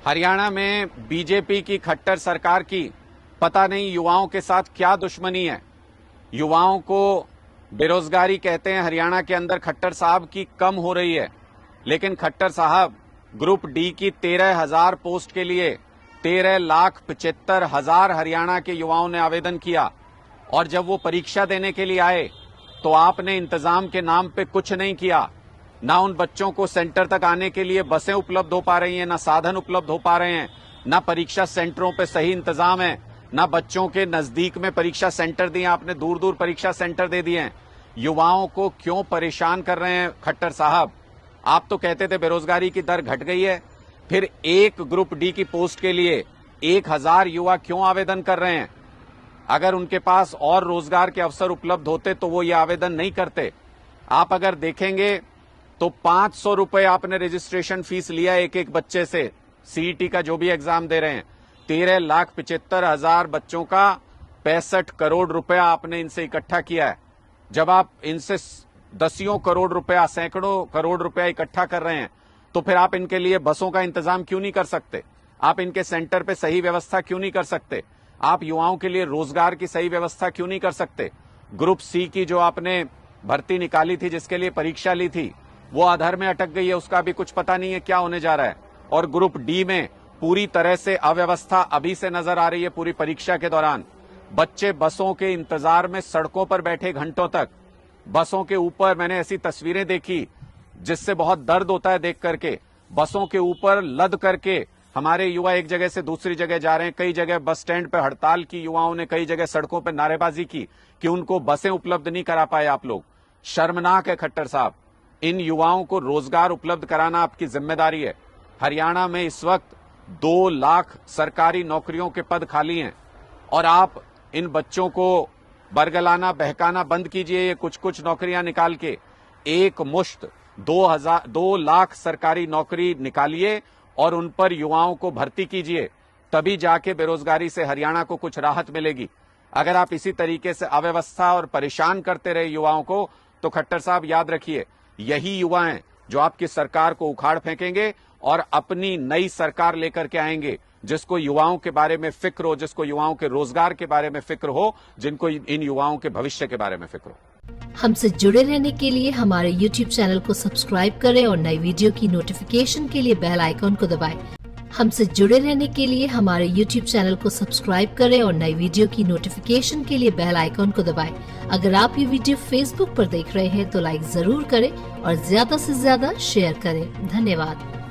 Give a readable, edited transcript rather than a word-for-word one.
हरियाणा में बीजेपी की खट्टर सरकार की पता नहीं युवाओं के साथ क्या दुश्मनी है। युवाओं को बेरोजगारी कहते हैं, हरियाणा के अंदर खट्टर साहब की कम हो रही है, लेकिन खट्टर साहब ग्रुप डी की 13,000 पोस्ट के लिए 13,75,000 हरियाणा के युवाओं ने आवेदन किया और जब वो परीक्षा देने के लिए आए तो आपने इंतजाम के नाम पे कुछ नहीं किया। ना उन बच्चों को सेंटर तक आने के लिए बसें उपलब्ध हो पा रही हैं, ना साधन उपलब्ध हो पा रहे हैं, ना परीक्षा सेंटरों पे सही इंतजाम है, ना बच्चों के नजदीक में परीक्षा सेंटर दिए, आपने दूर दूर परीक्षा सेंटर दे दिए हैं। युवाओं को क्यों परेशान कर रहे हैं खट्टर साहब? आप तो कहते थे बेरोजगारी की दर घट गई है, फिर एक ग्रुप डी की पोस्ट के लिए 1,000 युवा क्यों आवेदन कर रहे हैं? अगर उनके पास और रोजगार के अवसर उपलब्ध होते तो वो ये आवेदन नहीं करते। आप अगर देखेंगे तो 500 रुपए आपने रजिस्ट्रेशन फीस लिया एक एक बच्चे से, सीईटी का जो भी एग्जाम दे रहे हैं। 13,75,000 बच्चों का 65 करोड़ रुपया आपने इनसे इकट्ठा किया है। जब आप इनसे दसियों करोड़ रुपया, सैकड़ों करोड़ रुपया इकट्ठा कर रहे हैं तो फिर आप इनके लिए बसों का इंतजाम क्यों नहीं कर सकते? आप इनके सेंटर पे सही व्यवस्था क्यों नहीं कर सकते? आप युवाओं के लिए रोजगार की सही व्यवस्था क्यों नहीं कर सकते? ग्रुप सी की जो आपने भर्ती निकाली थी, जिसके लिए परीक्षा ली थी, वो अधर में अटक गई है, उसका भी कुछ पता नहीं है क्या होने जा रहा है। और ग्रुप डी में पूरी तरह से अव्यवस्था अभी से नजर आ रही है। पूरी परीक्षा के दौरान बच्चे बसों के इंतजार में सड़कों पर बैठे घंटों तक, बसों के ऊपर मैंने ऐसी तस्वीरें देखी जिससे बहुत दर्द होता है देख करके। बसों के ऊपर लद करके हमारे युवा एक जगह से दूसरी जगह जा रहे हैं। कई जगह बस स्टैंड पर हड़ताल की युवाओं ने, कई जगह सड़कों पर नारेबाजी की कि उनको बसें उपलब्ध नहीं करा पाए आप लोग। शर्मनाक है खट्टर साहब। इन युवाओं को रोजगार उपलब्ध कराना आपकी जिम्मेदारी है। हरियाणा में इस वक्त 2 लाख सरकारी नौकरियों के पद खाली हैं और आप इन बच्चों को बरगलाना, बहकाना बंद कीजिए। ये कुछ कुछ नौकरियां निकाल के एक मुश्त 2 लाख सरकारी नौकरी निकालिए और उन पर युवाओं को भर्ती कीजिए, तभी जाके बेरोजगारी से हरियाणा को कुछ राहत मिलेगी। अगर आप इसी तरीके से अव्यवस्था और परेशान करते रहे युवाओं को तो खट्टर साहब याद रखिए, यही युवा हैं जो आपकी सरकार को उखाड़ फेंकेंगे और अपनी नई सरकार लेकर के आएंगे जिसको युवाओं के बारे में फिक्र हो, जिसको युवाओं के रोजगार के बारे में फिक्र हो, जिनको इन युवाओं के भविष्य के बारे में फिक्र हो। हमसे जुड़े रहने के लिए हमारे YouTube चैनल को सब्सक्राइब करें और नई वीडियो की नोटिफिकेशन के लिए बेल आइकॉन को दबाएं। हमसे जुड़े रहने के लिए हमारे YouTube चैनल को सब्सक्राइब करें और नई वीडियो की नोटिफिकेशन के लिए बेल आइकॉन को दबाएं। अगर आप ये वीडियो Facebook पर देख रहे हैं तो लाइक जरूर करें और ज्यादा से ज्यादा शेयर करें। धन्यवाद।